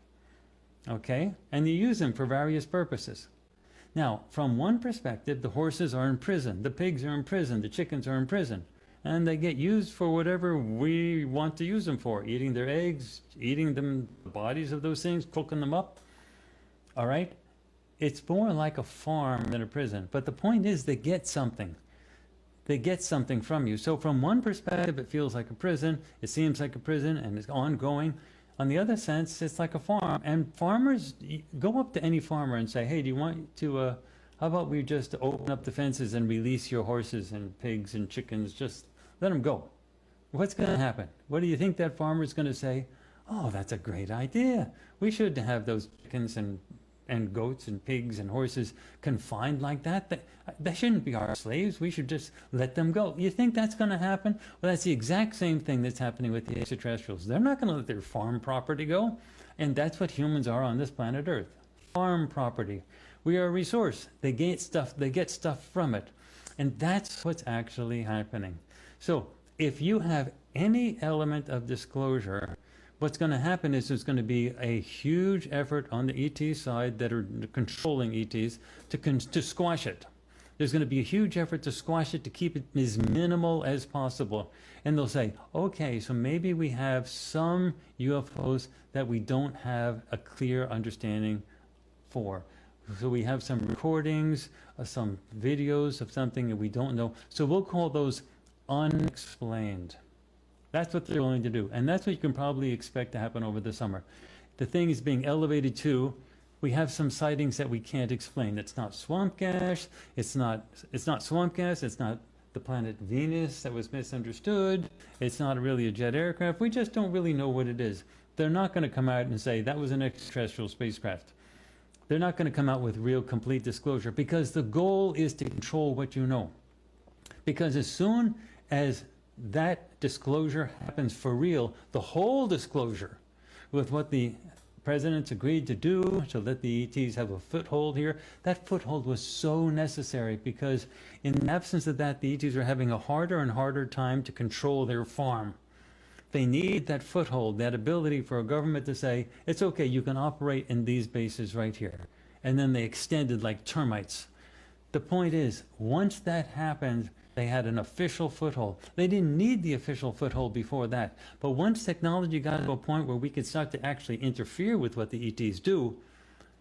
Okay? And you use them for various purposes. Now, from one perspective, the horses are in prison, the pigs are in prison, the chickens are in prison, and they get used for whatever we want to use them for, eating their eggs, eating them, the bodies of those things, cooking them up. All right? It's more like a farm than a prison. But the point is they get something. They get something from you. So from one perspective, it feels like a prison. It seems like a prison, and it's ongoing. On the other sense, it's like a farm. And farmers, go up to any farmer and say, hey, do you want to, how about we just open up the fences and release your horses and pigs and chickens? Just let them go. What's going to happen? What do you think that farmer is going to say? Oh, that's a great idea. We should have those chickens and goats and pigs and horses confined like that. They shouldn't be our slaves. We should just let them go. You think that's going to happen? Well, that's the exact same thing that's happening with the extraterrestrials. They're not going to let their farm property go. And that's what humans are on this planet Earth. Farm property. We are a resource. They get stuff from it. And that's what's actually happening. So if you have any element of disclosure, what's going to happen is there's going to be a huge effort on the ET side that are controlling ETs to squash it. There's going to be a huge effort to squash it, to keep it as minimal as possible. And they'll say, okay, so maybe we have some UFOs that we don't have a clear understanding for. So we have some recordings, some videos of something that we don't know. So we'll call those unexplained. That's what they're willing to do. And that's what you can probably expect to happen over the summer. The thing is being elevated to, we have some sightings that we can't explain. It's not swamp gas. It's not swamp gas. It's not the planet Venus that was misunderstood. It's not really a jet aircraft. We just don't really know what it is. They're not going to come out and say that was an extraterrestrial spacecraft. They're not going to come out with real complete disclosure, because the goal is to control what you know. Because as soon as that disclosure happens for real, the whole disclosure with what the presidents agreed to do to let the ETs have a foothold here, that foothold was so necessary, because in the absence of that, the ETs are having a harder and harder time to control their farm. They need that foothold, that ability for a government to say, it's okay, you can operate in these bases right here. And then they extended like termites. The point is, once that happened, they had an official foothold. They didn't need the official foothold before that. But once technology got to a point where we could start to actually interfere with what the ETs do,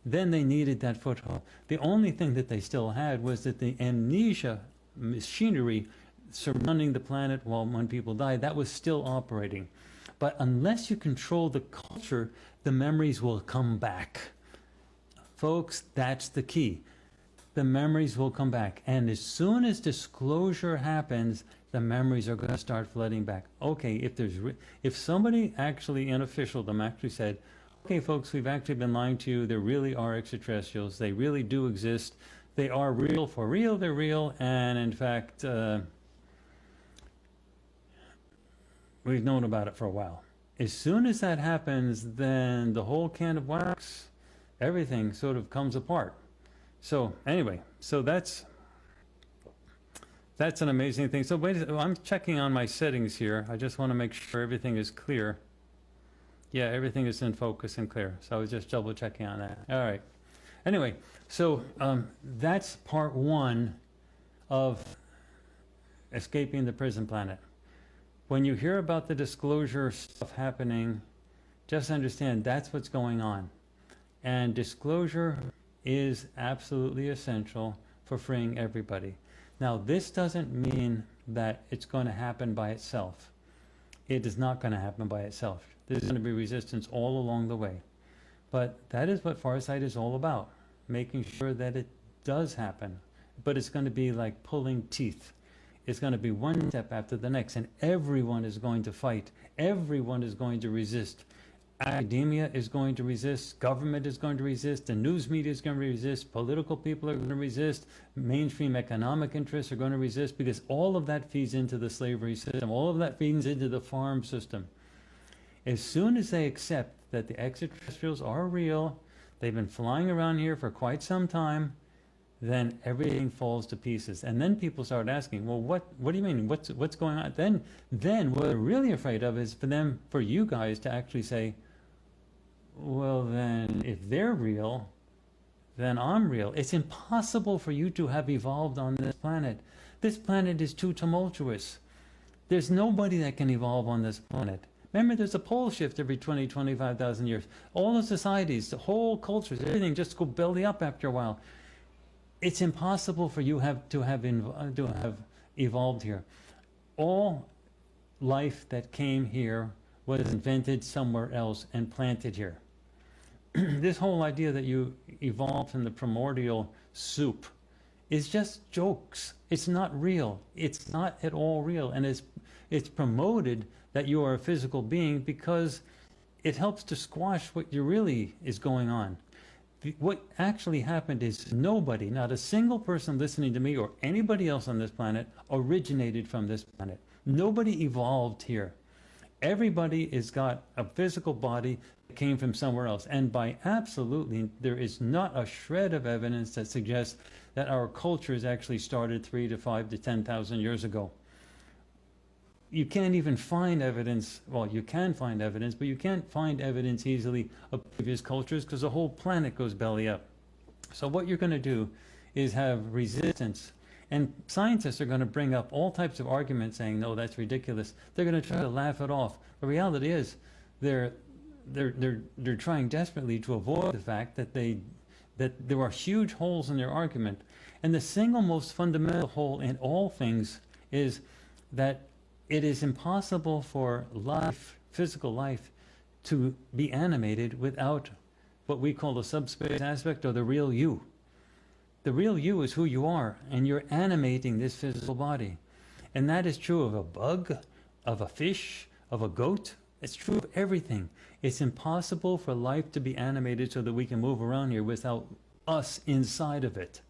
then they needed that foothold. The only thing that they still had was that the amnesia machinery surrounding the planet when people died, that was still operating. But unless you control the culture, the memories will come back. Folks, that's the key. The memories will come back. And as soon as disclosure happens, the memories are going to start flooding back. Okay, if somebody actually, an official, them actually said, okay, folks, we've actually been lying to you. There really are extraterrestrials. They really do exist. They are real for real. They're real. And in fact, we've known about it for a while. As soon as that happens, then the whole can of wax, everything sort of comes apart. So anyway, so that's an amazing thing. So wait, I'm checking on my settings here. I just want to make sure everything is clear. Yeah, everything is in focus and clear. So I was just double checking on that. All right. Anyway, so that's part one of escaping the prison planet. When you hear about the disclosure stuff happening, just understand that's what's going on. And disclosure is absolutely essential for freeing everybody. Now, this doesn't mean that it's going to happen by itself. It is not going to happen by itself. There's going to be resistance all along the way. But that is what Farsight is all about, making sure that it does happen. But it's going to be like pulling teeth. It's going to be one step after the next, and everyone is going to fight. Everyone is going to resist. Academia is going to resist, government is going to resist, the news media is going to resist, political people are going to resist, mainstream economic interests are going to resist, because all of that feeds into the slavery system, all of that feeds into the farm system. As soon as they accept that the extraterrestrials are real, they've been flying around here for quite some time, then everything falls to pieces. And then people start asking, well, what do you mean? What's going on? Then what they're really afraid of is for you guys to actually say, well, then if they're real, then I'm real. It's impossible for you to have evolved on this planet. This planet is too tumultuous. There's nobody that can evolve on this planet. Remember, there's a pole shift every 20, 25,000 years. All the societies, the whole cultures, everything just go belly up after a while. It's impossible for you to have evolved here. All life that came here was invented somewhere else and planted here. This whole idea that you evolved from the primordial soup is just jokes. It's not real. It's not at all real. And it's promoted that you are a physical being because it helps to squash what really is going on. What actually happened is nobody, not a single person listening to me or anybody else on this planet, originated from this planet. Nobody evolved here. Everybody has got a physical body came from somewhere else. And by absolutely, there is not a shred of evidence that suggests that our cultures actually started 3 to 5 to 10,000 years ago. You can't even find evidence, well, you can find evidence, but you can't find evidence easily of previous cultures because the whole planet goes belly up. So what you're going to do is have resistance. And scientists are going to bring up all types of arguments saying, no, that's ridiculous. They're going to try to laugh it off. The reality is they're trying desperately to avoid the fact that there are huge holes in their argument. And the single most fundamental hole in all things is that it is impossible for life, physical life, to be animated without what we call the subspace aspect or the real you. The real you is who you are, and you're animating this physical body. And that is true of a bug, of a fish, of a goat. It's true of everything. It's impossible for life to be animated so that we can move around here without us inside of it.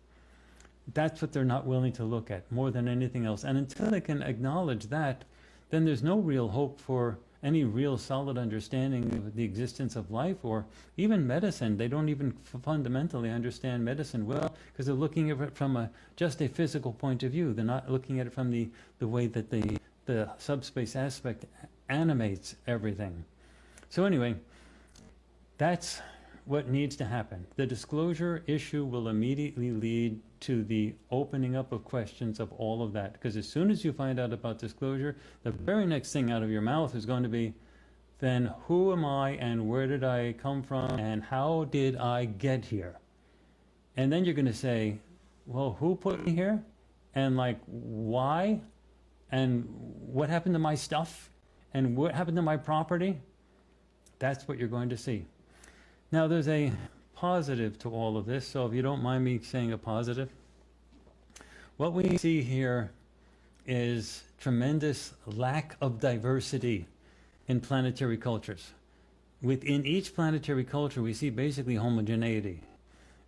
That's what they're not willing to look at more than anything else. And until they can acknowledge that, then there's no real hope for any real solid understanding of the existence of life or even medicine. They don't even fundamentally understand medicine well because they're looking at it from just a physical point of view. They're not looking at it from the way that the subspace aspect animates everything. So anyway, that's what needs to happen. The disclosure issue will immediately lead to the opening up of questions of all of that. Because as soon as you find out about disclosure, the very next thing out of your mouth is going to be, then who am I and where did I come from and how did I get here? And then you're going to say, well, who put me here? And like, why? And what happened to my stuff? And what happened to my property? That's what you're going to see. Now, there's a positive to all of this, so if you don't mind me saying a positive. What we see here is tremendous lack of diversity in planetary cultures. Within each planetary culture, we see basically homogeneity.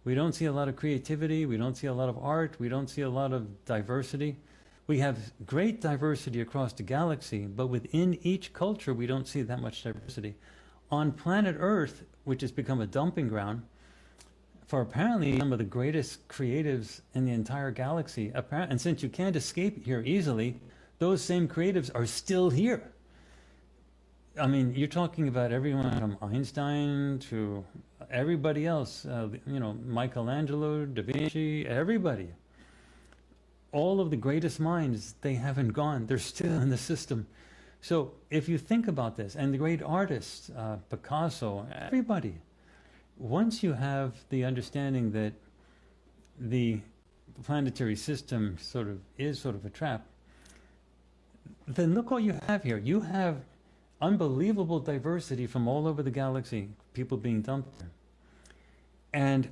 We don't see a lot of creativity, we don't see a lot of art, we don't see a lot of diversity. We have great diversity across the galaxy, but within each culture, we don't see that much diversity. On planet Earth, which has become a dumping ground for apparently some of the greatest creatives in the entire galaxy. And since you can't escape here easily, those same creatives are still here. I mean, you're talking about everyone from Einstein to everybody else, Michelangelo, Da Vinci, everybody. All of the greatest minds, they haven't gone. They're still in the system. So if you think about this, and the great artists, Picasso, everybody, once you have the understanding that the planetary system is sort of a trap, then look what you have here. You have unbelievable diversity from all over the galaxy, people being dumped there. And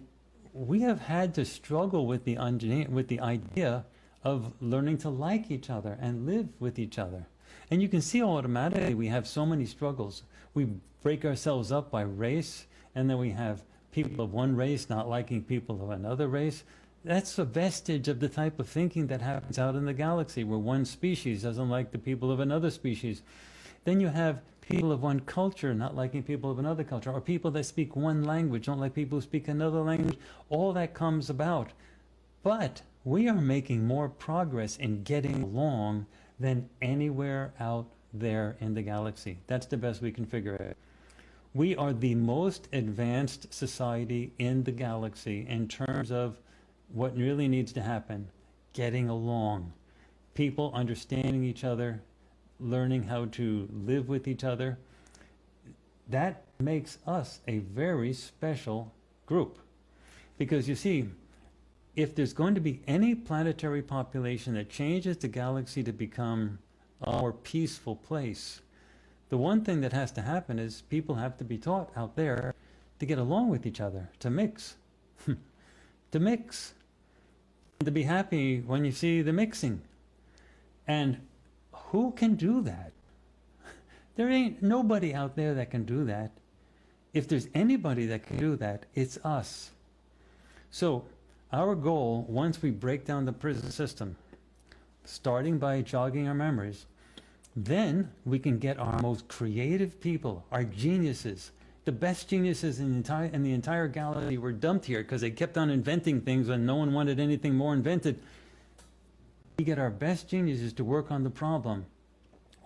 we have had to struggle with the idea of learning to like each other and live with each other. And you can see automatically we have so many struggles. We break ourselves up by race, and then we have people of one race not liking people of another race. That's a vestige of the type of thinking that happens out in the galaxy, where one species doesn't like the people of another species. Then you have people of one culture not liking people of another culture, or people that speak one language don't like people who speak another language. All that comes about. But we are making more progress in getting along than anywhere out there in the galaxy. That's the best we can figure out. We are the most advanced society in the galaxy in terms of what really needs to happen: getting along. People understanding each other, learning how to live with each other. That makes us a very special group. Because you see, if there's going to be any planetary population that changes the galaxy to become a more peaceful place, the one thing that has to happen is people have to be taught out there to get along with each other, to mix. To mix. To be happy when you see the mixing. And who can do that? There ain't nobody out there that can do that. If there's anybody that can do that, it's us. So, our goal, once we break down the prison system, starting by jogging our memories, then we can get our most creative people, our geniuses, The best geniuses in the entire galaxy were dumped here because they kept on inventing things when no one wanted anything more invented. We get our best geniuses to work on the problem.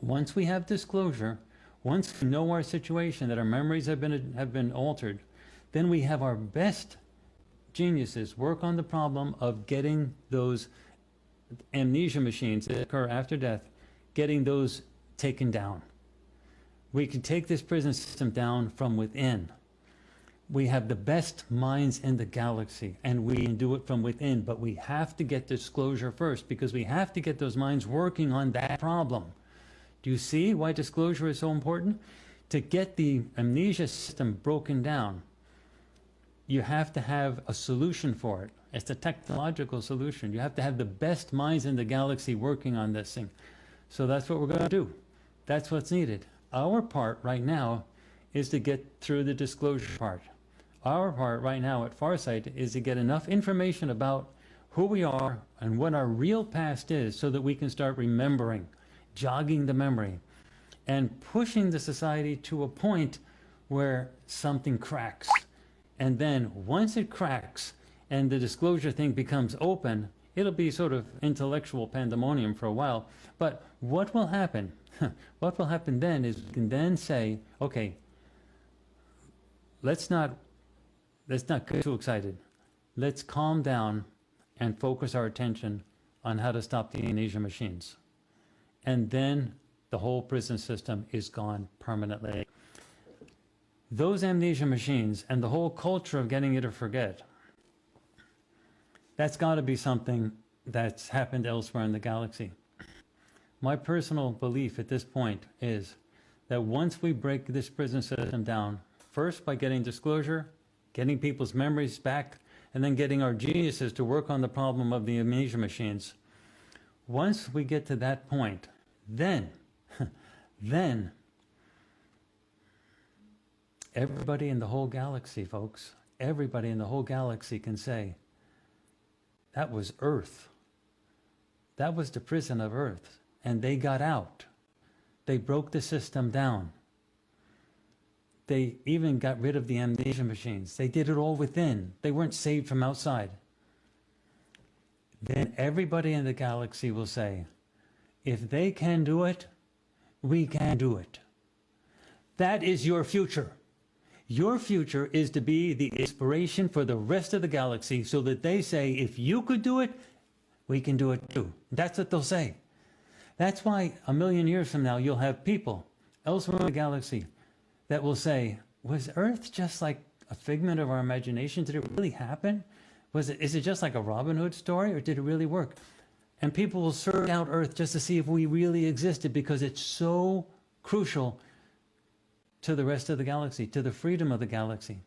Once we have disclosure, once we know our situation, that our memories have been altered, then we have our best geniuses work on the problem of getting those amnesia machines that occur after death, getting those taken down. We can take this prison system down from within. We have the best minds in the galaxy, and we can do it from within, but we have to get disclosure first, because we have to get those minds working on that problem. Do you see why disclosure is so important? To get the amnesia system broken down, you have to have a solution for it. It's a technological solution. You have to have the best minds in the galaxy working on this thing. So that's what we're going to do. That's what's needed. Our part right now is to get through the disclosure part. Our part right now at Farsight is to get enough information about who we are and what our real past is, so that we can start remembering, jogging the memory, and pushing the society to a point where something cracks. And then once it cracks and the disclosure thing becomes open, it'll be sort of intellectual pandemonium for a while. But what will happen? What will happen then is we can then say, okay, let's not get too excited. Let's calm down and focus our attention on how to stop the amnesia machines. And then the whole prison system is gone permanently. Those amnesia machines and the whole culture of getting you to forget, that's got to be something that's happened elsewhere in the galaxy. My personal belief at this point is that once we break this prison system down, first by getting disclosure, getting people's memories back, and then getting our geniuses to work on the problem of the amnesia machines, once we get to that point, then everybody in the whole galaxy, folks, everybody in the whole galaxy can say, that was Earth. That was the prison of Earth. And they got out. They broke the system down. They even got rid of the amnesia machines. They did it all within. They weren't saved from outside. Then everybody in the galaxy will say, if they can do it, we can do it. That is your future. Your future is to be the inspiration for the rest of the galaxy, so that they say, if you could do it, we can do it too. That's what they'll say. That's why 1,000,000 years from now, you'll have people elsewhere in the galaxy that will say, was Earth just like a figment of our imagination? Did it really happen? Is it just like a Robin Hood story, or did it really work? And people will search out Earth just to see if we really existed, because it's so crucial to the rest of the galaxy, to the freedom of the galaxy.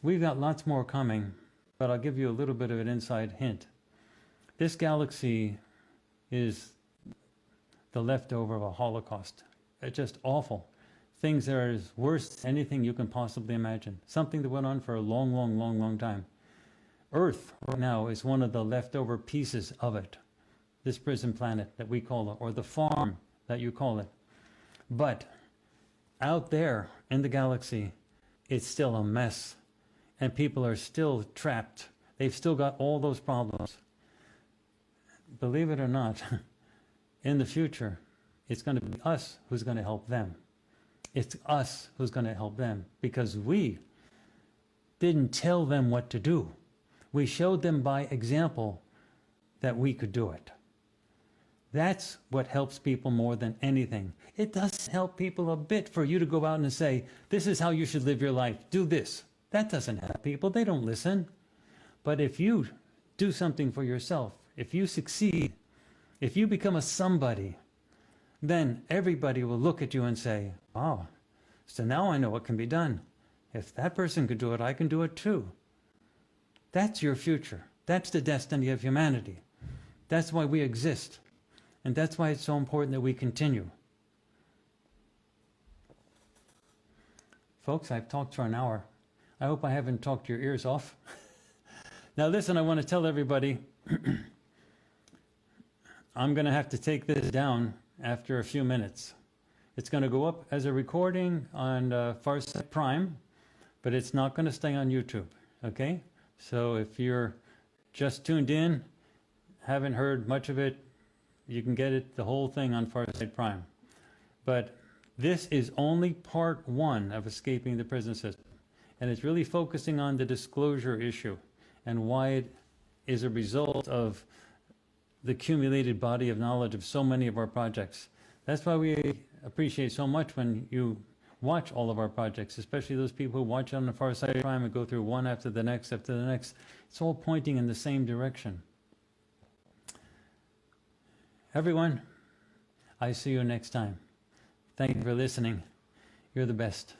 We've got lots more coming, but I'll give you a little bit of an inside hint. This galaxy is the leftover of a Holocaust. It's just awful. Things that are as worse than anything you can possibly imagine. Something that went on for a long time. Earth right now is one of the leftover pieces of it. This prison planet that we call it, or the farm that you call it. But out there in the galaxy, it's still a mess. And people are still trapped. They've still got all those problems. Believe it or not, in the future, it's going to be us who's going to help them. It's us who's going to help them, because we didn't tell them what to do. We showed them by example that we could do it. That's what helps people more than anything. It doesn't help people a bit for you to go out and say, this is how you should live your life. Do this. That doesn't help people. They don't listen. But if you do something for yourself, if you succeed, if you become a somebody, then everybody will look at you and say, oh, so now I know what can be done. If that person could do it, I can do it too. That's your future. That's the destiny of humanity. That's why we exist. And that's why it's so important that we continue. Folks, I've talked for an hour. I hope I haven't talked your ears off. Now listen, I want to tell everybody, I'm going to have to take this down after a few minutes. It's going to go up as a recording on Farsight Prime, but it's not going to stay on YouTube, okay? So if you're just tuned in, haven't heard much of it, you can get it, the whole thing on Farsight Prime. But this is only part one of escaping the prison system. And it's really focusing on the disclosure issue and why it is a result of the accumulated body of knowledge of so many of our projects. That's why we appreciate so much when you watch all of our projects, especially those people who watch on the Farsight Prime and go through one after the next after the next. It's all pointing in the same direction. Everyone, I see you next time. Thank you for listening. You're the best.